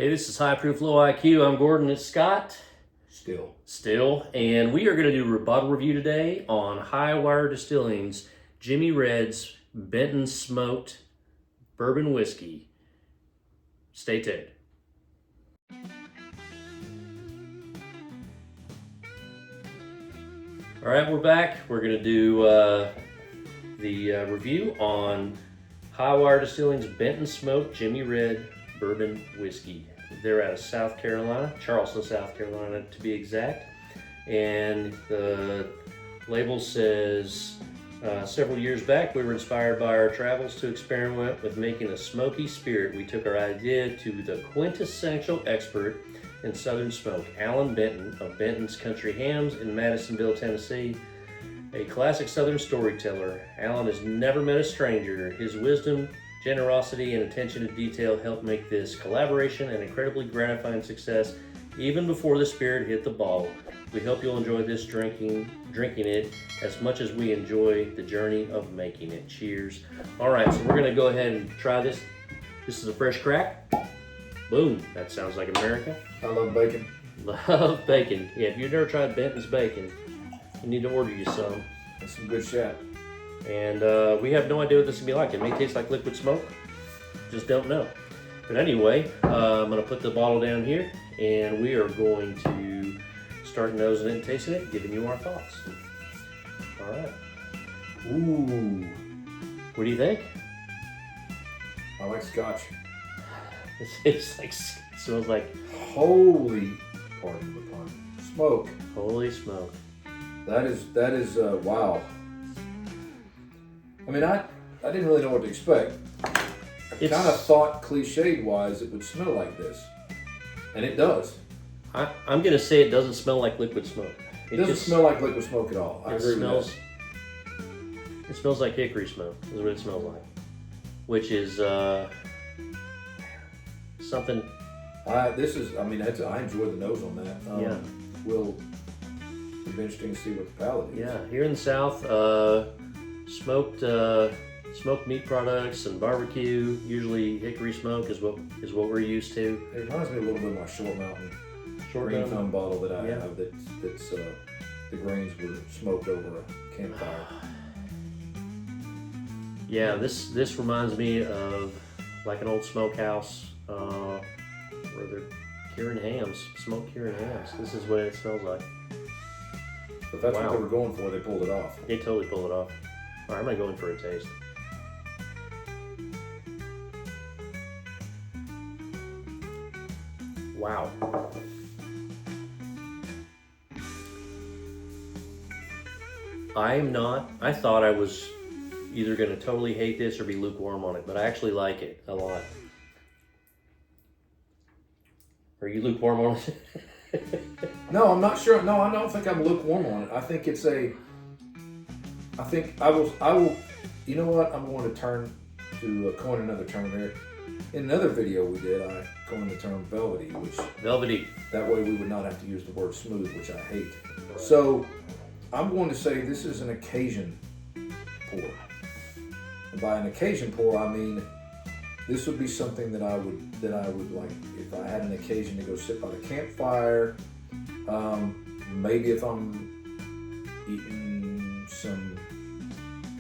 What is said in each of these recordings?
Hey, this is High Proof Low IQ. I'm Gordon. It's Scott. Still. And we are going to do a bottle review today on High Wire Distilling's Jimmy Red's Benton Smoked Bourbon Whiskey. Stay tuned. All right, we're back. We're going to do the review on High Wire Distilling's Benton Smoked Jimmy Red Bourbon Whiskey. They're out of South Carolina, Charleston, South Carolina to be exact. And the label says, several years back, we were inspired by our travels to experiment with making a smoky spirit. We took our idea to the quintessential expert in Southern smoke, Allan Benton of Benton's Country Hams in Madisonville, Tennessee. A classic Southern storyteller, Allan has never met a stranger. His wisdom, generosity, and attention to detail helped make this collaboration an incredibly gratifying success even before the spirit hit the bottle. We hope you'll enjoy this drinking it as much as we enjoy the journey of making it. Cheers. All right, so we're gonna go ahead and try this. This is a fresh crack. Boom, that sounds like America. I love bacon. Love bacon. Yeah, if you've never tried Benton's bacon, you need to order you some. That's some good shot. And we have no idea what this is gonna be like. It may taste like liquid smoke, just don't know. But anyway, I'm gonna put the bottle down here and we are going to start nosing it and tasting it, giving you our thoughts. All right. Ooh. What do you think? I like scotch. It smells like Holy, pardon the pun, smoke. holy smoke. That is wow. I mean, I didn't really know what to expect. I kind of thought cliched wise it would smell like this. And it does. I'm gonna say it doesn't smell like liquid smoke. It doesn't smell like liquid smoke at all. I agree with that. It smells like hickory smoke, is what it smells like. Which is something. I enjoy the nose on that. Yeah. It'll be interesting to see what the palate is. Yeah, here in the South, smoked meat products and barbecue. Usually, hickory smoke is what we're used to. It reminds me a little bit of my Short Mountain green thumb bottle that I have. That's the grains were smoked over a campfire. Yeah, this reminds me of like an old smokehouse where they're curing hams, smoked curing hams. This is what it smells like. If that's what they were going for, they pulled it off. They totally pulled it off. All right, I'm gonna go in for a taste. Wow. I thought I was either gonna totally hate this or be lukewarm on it, but I actually like it a lot. Are you lukewarm on it? No, I'm not sure. No, I don't think I'm lukewarm on it. I think I will, you know what? I'm going to turn to coin another term here. In another video we did, I coined the term velvety, that way we would not have to use the word smooth, which I hate. Right. So I'm going to say this is an occasion pour. And by an occasion pour, I mean this would be something that I would like if I had an occasion to go sit by the campfire. Maybe if I'm eating some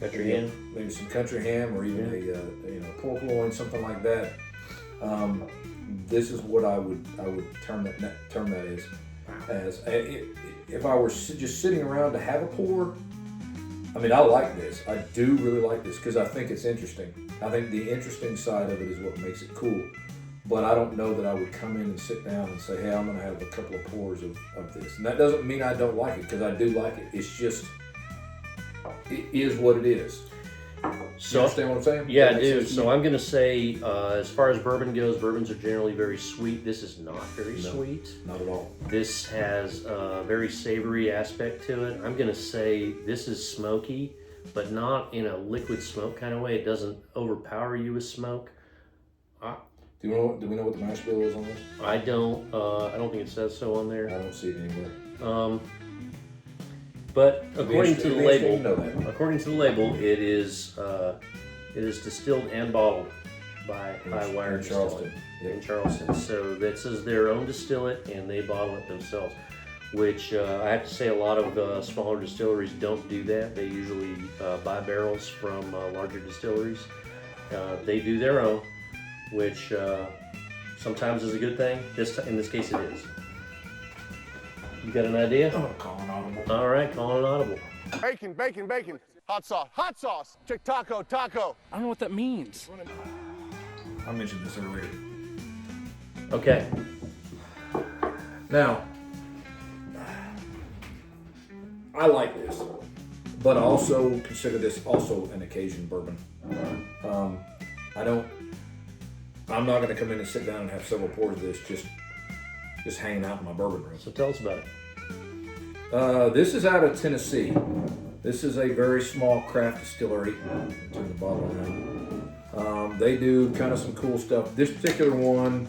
country ham, maybe some country ham, or even a pork loin, something like that. This is what I would term that as. If I were just sitting around to have a pour, I mean, I like this. I do really like this because I think it's interesting. I think the interesting side of it is what makes it cool. But I don't know that I would come in and sit down and say, hey, I'm going to have a couple of pours of this. And that doesn't mean I don't like it, because I do like it. It's just, it is what it is. So, you understand what I'm saying? Yeah, I do. So I'm going to say, as far as bourbon goes, bourbons are generally very sweet. This is not very sweet. Not at all. This has a very savory aspect to it. I'm going to say this is smoky, but not in a liquid smoke kind of way. It doesn't overpower you with smoke. Do we know what the mash bill is on this? I don't think it says so on there. I don't see it anywhere. But according to the label, know that. it is distilled and bottled by High Wire Distilling Charleston. in Charleston. So this is their own distillate, and they bottle it themselves. Which I have to say, a lot of smaller distilleries don't do that. They usually buy barrels from larger distilleries. They do their own, which sometimes is a good thing. In this case, it is. You got an idea? I'm gonna call an audible. All right, call an audible. Bacon, bacon, bacon. Hot sauce. Chick taco, taco. I don't know what that means. I mentioned this earlier. Okay. Now, I like this, but I also consider this also an occasion bourbon. I'm not going to come in and sit down and have several pours of this just hanging out in my bourbon room. So tell us about it. This is out of Tennessee. This is a very small craft distillery. Turn the bottle around. They do kind of some cool stuff. This particular one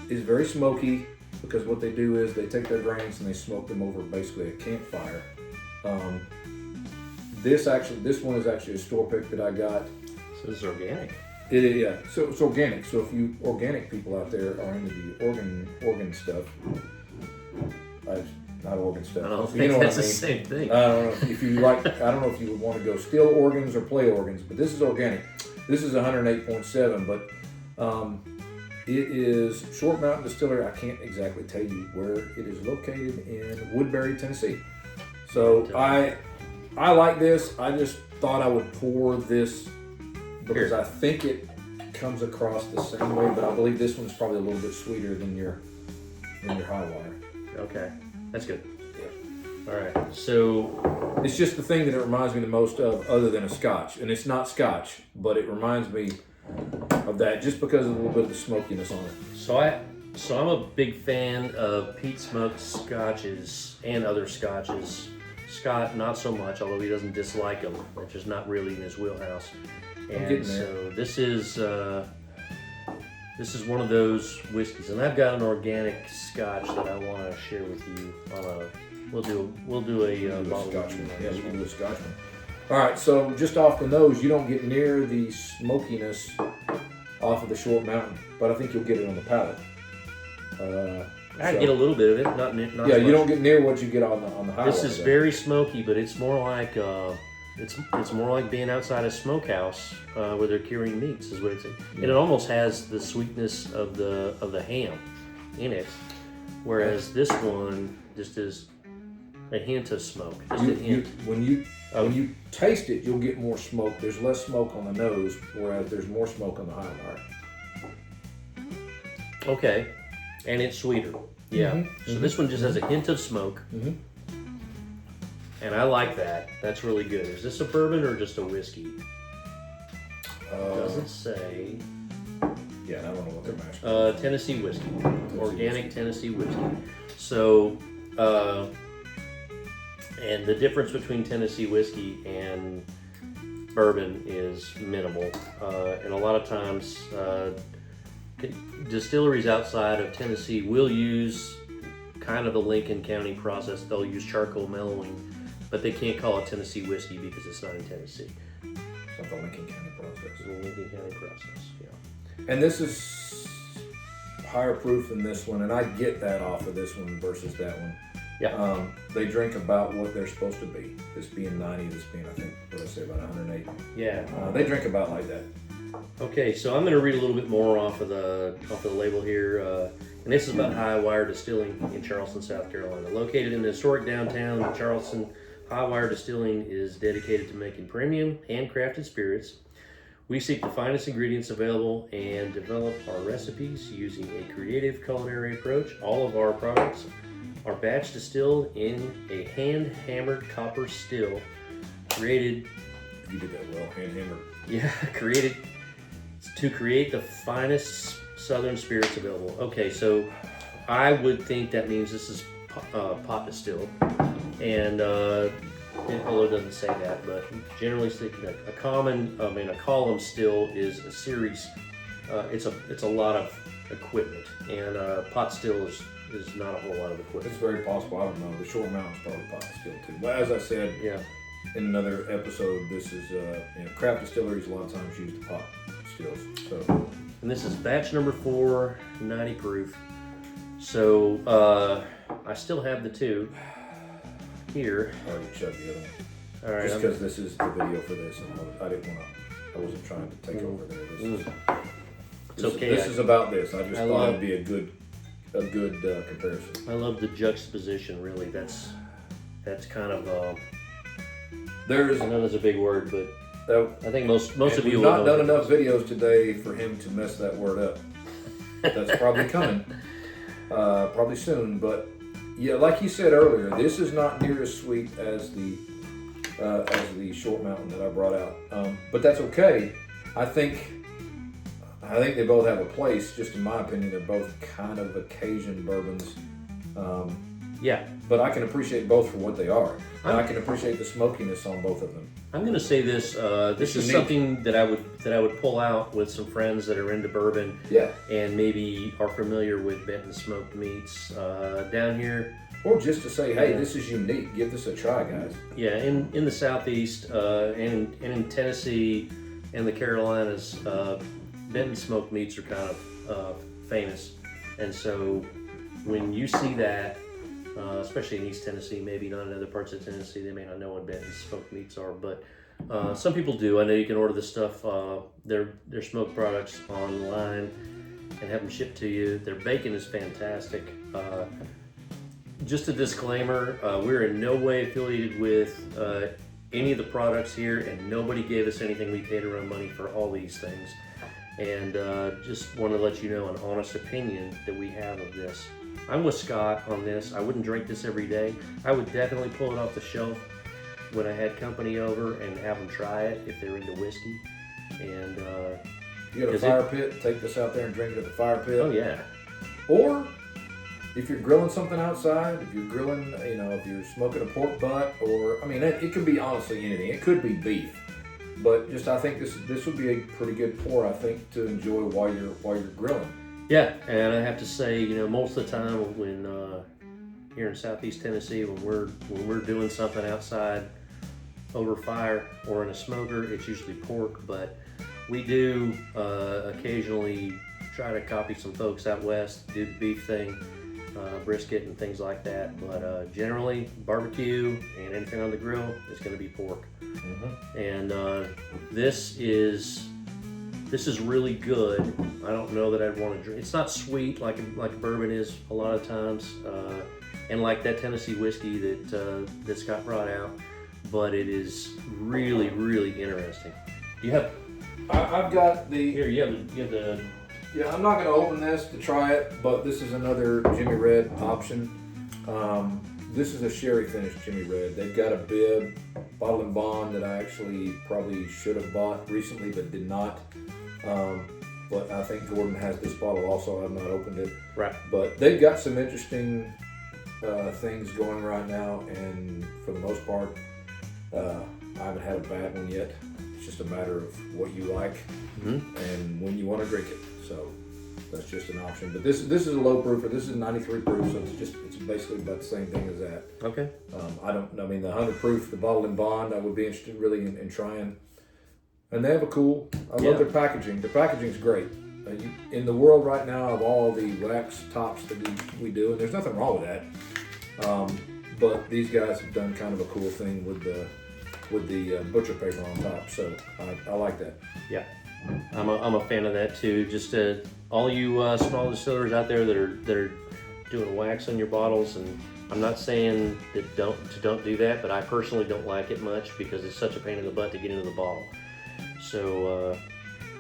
is very smoky because what they do is they take their grains and they smoke them over basically a campfire. This one is actually a store pick that I got. So this is organic. It is, yeah. So it's organic. So if you organic people out there are into the organ stuff, not organ stuff. I don't So think you know that's what I the mean. same thing. I don't know if you like. I don't know if you would want to go steel organs or play organs, but this is organic. This is 108.7, but it is Short Mountain Distillery. I can't exactly tell you where it is located in Woodbury, Tennessee. So I like this. I just thought I would pour this because I think it comes across the same way, but I believe this one's probably a little bit sweeter than your High Wire. Okay, that's good. Yeah. All right, so It's just the thing that it reminds me the most of, other than a Scotch, and it's not Scotch, but it reminds me of that just because of a little bit of the smokiness on it. So I'm a big fan of peat smoked scotches and other scotches. Scott, not so much, although he doesn't dislike them. It's just not really in his wheelhouse. And getting there. so this is one of those whiskeys, and I've got an organic Scotch that I want to share with you. We'll do a bottle Scotchman. review on Yeah, this we can one. do a Scotchman. All right, so just off the nose, you don't get near the smokiness off of the Short Mountain, but I think you'll get it on the palate. I get a little bit of it, not Yeah, as you much. don't get near what you get on the High This Wire, is though. very smoky, but it's more like it's more like being outside a smokehouse where they're curing meats, is what it's. And it almost has the sweetness of the ham in it, whereas this one just is a hint of smoke. Just a hint. When you taste it, you'll get more smoke. There's less smoke on the nose, whereas there's more smoke on the High Wire. Okay, and it's sweeter. Yeah. Mm-hmm. So this one just has a hint of smoke, Mhm. and I like that. That's really good. Is this a bourbon or just a whiskey? Doesn't say. Yeah, and I don't know what they're mashed. Tennessee whiskey, organic Tennessee whiskey. So, and the difference between Tennessee whiskey and bourbon is minimal. And a lot of times, distilleries outside of Tennessee will use kind of the Lincoln County process. They'll use charcoal mellowing, but they can't call it Tennessee whiskey because it's not in Tennessee. It's not the Lincoln County process. It's a Lincoln County process, yeah. And this is higher proof than this one, and I get that off of this one versus that one. Yeah. They drink about what they're supposed to be. This being 90, this being, I think, what did I say, about 108. Yeah. They drink about like that. Okay, so I'm going to read a little bit more off of the label here, and this is about High Wire Distilling in Charleston, South Carolina. Located in the historic downtown of Charleston, High Wire Distilling is dedicated to making premium, handcrafted spirits. We seek the finest ingredients available and develop our recipes using a creative culinary approach. All of our products are batch distilled in a hand-hammered copper still, created You did that well, hand hammered. created to create the finest southern spirits available. Okay, so I would think that means this is pot distilled, and although it doesn't say that, but generally speaking, a column still is a series. It's a lot of equipment, and pot still is not a whole lot of equipment. It's very possible. I don't know. The Short Mountain's probably pot still too. But as I said Yeah. in another episode, this is craft distilleries a lot of times use the pot stills. So, And this is batch number 4, 90 proof. So I still have the 2 here. I already chugged the other one. All right. Just because this is the video for this, and I didn't want to. I wasn't trying to take over there. It's okay. This is about this. I just I thought love- it'd be a good comparison. I love the juxtaposition. Really, that's kind of. There's I know that's a big word, but that, I think most of you we've will not know done that. enough videos today for him to mess that word up. That's probably coming, probably soon. But yeah, like you said earlier, this is not near as sweet as the Short Mountain that I brought out. But that's okay. I think they both have a place. Just in my opinion, they're both kind of occasion bourbons. Yeah, But I can appreciate both for what they are, and I can appreciate the smokiness on both of them. I'm going to say this. This is unique. something that I would pull out with some friends that are into bourbon. Yeah. And maybe are familiar with Benton smoked meats down here. Or just to say, hey, this is unique. Give this a try, guys. Yeah, in the Southeast and in Tennessee and the Carolinas, Benton smoked meats are kind of famous. And so when you see that, especially in East Tennessee, maybe not in other parts of Tennessee, they may not know what Benton smoked meats are, but some people do. I know you can order this stuff, their smoked products online and have them shipped to you. Their bacon is fantastic. Just a disclaimer, we're in no way affiliated with any of the products here, and nobody gave us anything. We paid our own money for all these things. And just want to let you know an honest opinion that we have of this. I'm with Scott on this. I wouldn't drink this every day. I would definitely pull it off the shelf when I had company over and have them try it if they're into whiskey. And You got a fire pit, take this out there and drink it at the fire pit. oh yeah, Or if you're grilling something outside, if you're grilling, if you're smoking a pork butt, or, I mean, it could be honestly anything. It could be beef. But just, I think this would be a pretty good pour, I think, to enjoy while you're grilling. yeah. And I have to say, most of the time when here in Southeast Tennessee, when we're doing something outside over fire or in a smoker, it's usually pork. But we do occasionally try to copy some folks out west, do the beef thing, brisket and things like that. But generally, barbecue and anything on the grill is going to be pork. Mm-hmm. And this is really good. I don't know that I'd want to drink. It's not sweet like bourbon is a lot of times, and like that Tennessee whiskey that Scott brought out. But it is really, really interesting. You have I've got the. here. You have the. Yeah, I'm not going to open this to try it, but this is another Jimmy Red option. This is a sherry finished Jimmy Red. They've got a bib, bottle and bond that I actually probably should have bought recently but did not. But I think Gordon has this bottle also. I've not opened it. Right. But they've got some interesting things going right now, and for the most part, I haven't had a bad one yet. It's just a matter of what you like and when you want to drink it. So that's just an option. But this is a low proofer. This is 93 proof, so it's basically about the same thing as that. Okay. The 100 proof, the bottle and bond, I would be interested really in trying. And they have a cool. I love their packaging. Their packaging's great. In the world right now of all the wax tops that we do, and there's nothing wrong with that. But these guys have done kind of a cool thing with the butcher paper on top, so I like that. Yeah, I'm a fan of that too. Just all you small distillers out there that are doing wax on your bottles, and I'm not saying that don't do that, but I personally don't like it much because it's such a pain in the butt to get into the bottle. So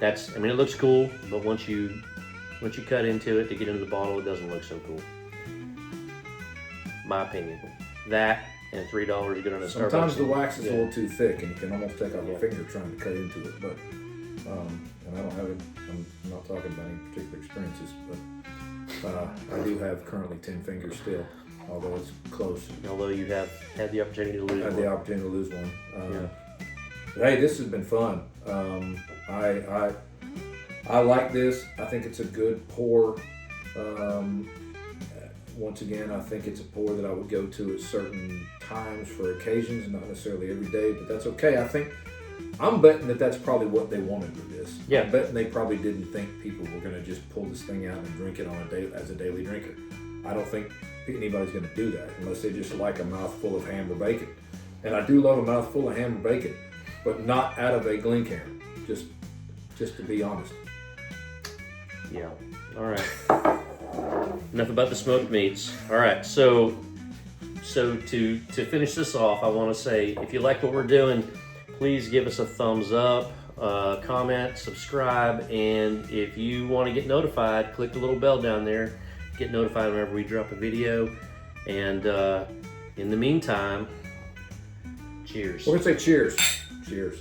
it looks cool, but once you cut into it to get into the bottle, it doesn't look so cool. My opinion. That and $3 to get on a Starbucks. Sometimes the wax is a little too thick, and you can almost take off a finger trying to cut into it. But and I don't have it. I'm not talking about any particular experiences, but I do have currently 10 fingers still, although it's close. Although you have had the opportunity to lose I had one. the opportunity to lose one. But hey, this has been fun. I like this. I think it's a good pour. Once again, I think it's a pour that I would go to at certain times for occasions, not necessarily every day, but that's okay. I think I'm betting that that's probably what they wanted with this. Yeah. I'm betting they probably didn't think people were going to just pull this thing out and drink it on as a daily drinker. I don't think anybody's going to do that unless they just like a mouthful of ham or bacon. And I do love a mouthful of ham or bacon, but not out of a Glencairn. Just to be honest. Yeah. All right. Enough about the smoked meats. All right. So to finish this off, I want to say, if you like what we're doing, please give us a thumbs up, comment, subscribe, and if you want to get notified, click the little bell down there. Get notified whenever we drop a video. And in the meantime, cheers. We're going to say cheers. Cheers.